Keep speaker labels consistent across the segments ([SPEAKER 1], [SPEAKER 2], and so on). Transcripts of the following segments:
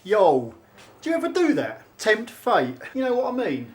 [SPEAKER 1] Yo, do you ever do that? Tempt fate? You know what I mean?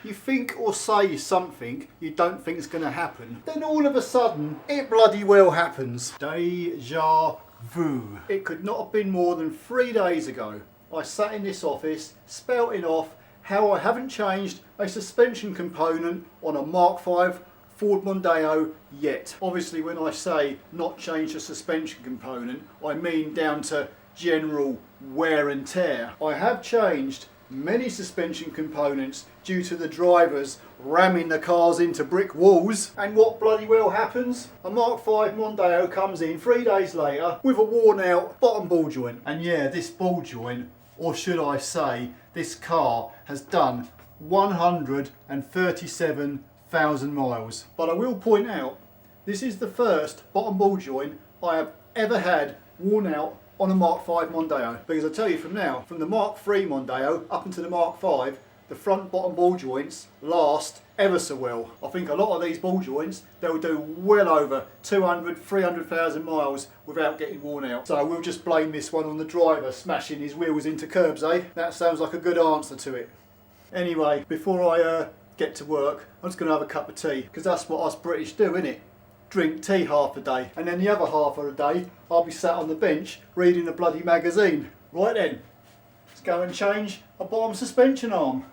[SPEAKER 1] You think or say something you don't think is going to happen, then all of a sudden it bloody well happens. Deja vu. It could not have been more than 3 days ago. I sat in this office spouting off how I haven't changed a suspension component on a Mark 5 Ford Mondeo yet. Obviously when I say not change the suspension component, I mean down to general wear and tear. I have changed many suspension components due to the drivers ramming the cars into brick walls, and what bloody well happens? A Mark 5 Mondeo comes in 3 days later with a worn out bottom ball joint. And yeah, this ball joint, or should I say this car, has done 137,000 miles. But I will point out, this is the first bottom ball joint I have ever had worn out on a Mark 5 Mondeo. Because I tell you from now, from the Mark 3 Mondeo up into the Mark 5, the front bottom ball joints last ever so well. I think a lot of these ball joints, they'll do well over 200, 300,000 miles without getting worn out. So we'll just blame this one on the driver smashing his wheels into curbs, eh? That sounds like a good answer to it. Anyway, before I get to work, I'm just going to have a cup of tea, because that's what us British do, innit? Drink tea half a day, and then the other half of the day I'll be sat on the bench reading a bloody magazine. Right then, let's go and change a bottom suspension arm.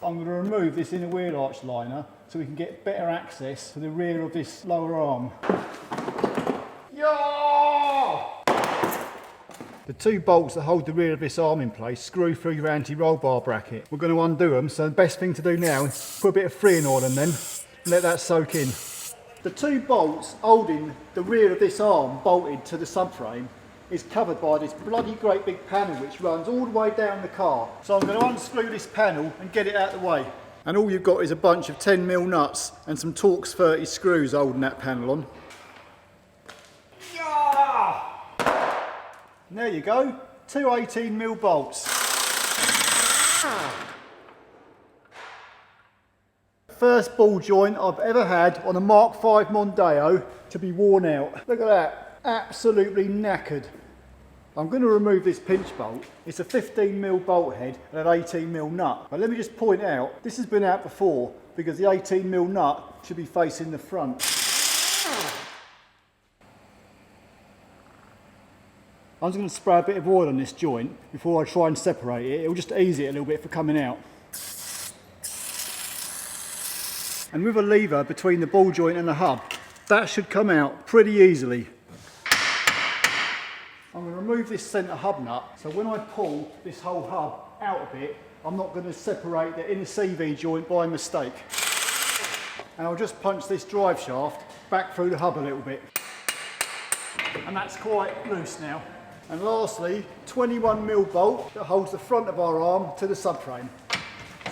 [SPEAKER 1] I'm going to remove this inner wheel arch liner so we can get better access to the rear of this lower arm. Yeah! The two bolts that hold the rear of this arm in place screw through your anti-roll bar bracket. We're going to undo them, so the best thing to do now is put a bit of freon oil in them. Let that soak in. The two bolts holding the rear of this arm bolted to the subframe is covered by this bloody great big panel which runs all the way down the car. So I'm going to unscrew this panel and get it out of the way. And all you've got is a bunch of 10mm nuts and some Torx 30 screws holding that panel on. Yeah! And there you go, two 18mm bolts. First ball joint I've ever had on a Mark 5 Mondeo to be worn out. Look at that, absolutely knackered. I'm going to remove this pinch bolt. It's a 15mm bolt head and an 18mm nut. But let me just point out, this has been out before because the 18mm nut should be facing the front. I'm just going to spray a bit of oil on this joint before I try and separate it. It'll just ease it a little bit for coming out. And with a lever between the ball joint and the hub, that should come out pretty easily. I'm going to remove this centre hub nut, so when I pull this whole hub out a bit, I'm not going to separate the inner CV joint by mistake. And I'll just punch this drive shaft back through the hub a little bit. And that's quite loose now. And lastly, 21mm bolt that holds the front of our arm to the subframe.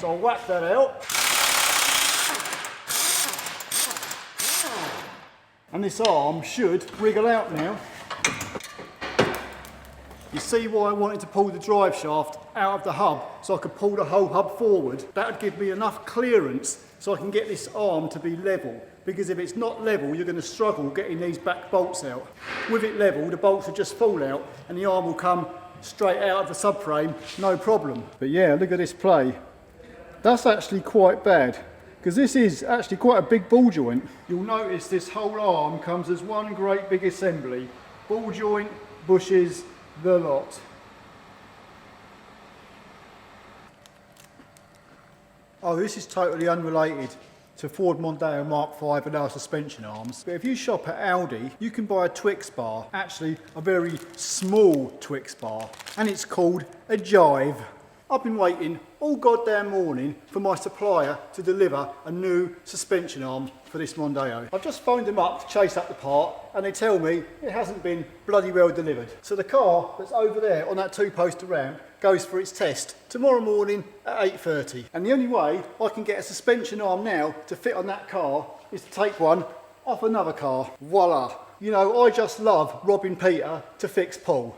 [SPEAKER 1] So I'll whack that out. And this arm should wriggle out now. You see why I wanted to pull the drive shaft out of the hub, so I could pull the whole hub forward. That would give me enough clearance so I can get this arm to be level. Because if it's not level, you're going to struggle getting these back bolts out. With it level, the bolts will just fall out and the arm will come straight out of the subframe, no problem. But yeah, look at this play. That's actually quite bad, because this is actually quite a big ball joint. You'll notice this whole arm comes as one great big assembly. Ball joint, bushes, the lot. Oh, this is totally unrelated to Ford Mondeo Mark 5 and our suspension arms. But if you shop at Aldi, you can buy a Twix bar, actually a very small Twix bar, and it's called a Jive. I've been waiting all goddamn morning for my supplier to deliver a new suspension arm for this Mondeo. I've just phoned them up to chase up the part and they tell me it hasn't been bloody well delivered. So the car that's over there on that two-poster ramp goes for its test tomorrow morning at 8:30. And the only way I can get a suspension arm now to fit on that car is to take one off another car. Voila. You know, I just love robbing Peter to fix Paul.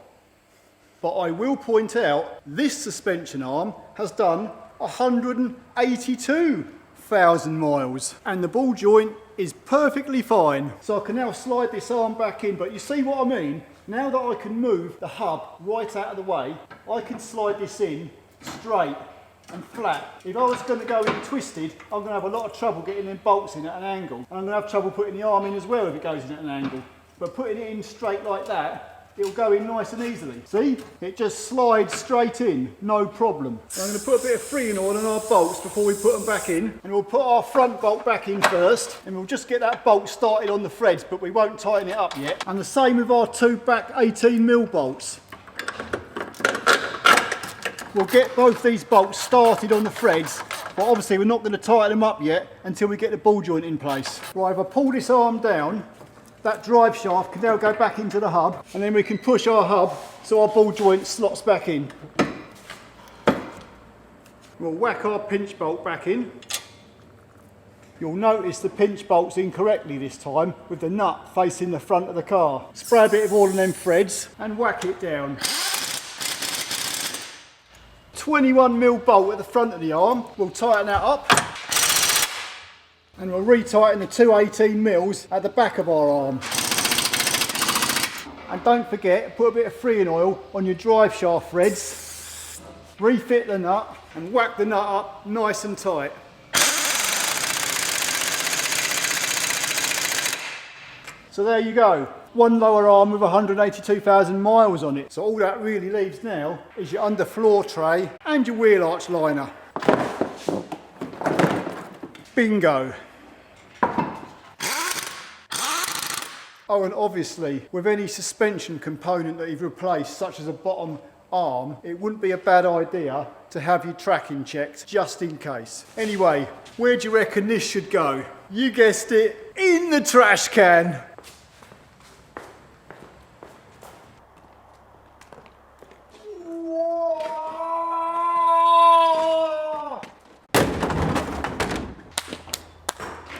[SPEAKER 1] But I will point out, this suspension arm has done 182,000 miles. And the ball joint is perfectly fine. So I can now slide this arm back in, but you see what I mean? Now that I can move the hub right out of the way, I can slide this in straight and flat. If I was going to go in twisted, I'm going to have a lot of trouble getting them bolts in at an angle. And I'm going to have trouble putting the arm in as well if it goes in at an angle. But putting it in straight like that, it'll go in nice and easily. See? It just slides straight in, no problem. So I'm going to put a bit of freeing oil on our bolts before we put them back in. And we'll put our front bolt back in first. And we'll just get that bolt started on the threads, but we won't tighten it up yet. And the same with our two back 18mm bolts. We'll get both these bolts started on the threads, but obviously we're not going to tighten them up yet until we get the ball joint in place. Right, if I pull this arm down, that drive shaft can now go back into the hub, and then we can push our hub so our ball joint slots back in. We'll whack our pinch bolt back in. You'll notice the pinch bolt's incorrectly this time, with the nut facing the front of the car. Spray a bit of oil on them threads and whack it down. 21mm bolt at the front of the arm. We'll tighten that up. And we'll retighten the two 18mm at the back of our arm. And don't forget, put a bit of freeing oil on your drive shaft threads, refit the nut and whack the nut up nice and tight. So there you go, one lower arm with 182,000 miles on it. So all that really leaves now is your underfloor tray and your wheel arch liner. Bingo. Oh, and obviously, with any suspension component that you've replaced, such as a bottom arm, it wouldn't be a bad idea to have your tracking checked, just in case. Anyway, where do you reckon this should go? You guessed it, in the trash can.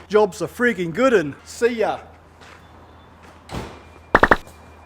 [SPEAKER 1] Job's a frigging good un. See ya.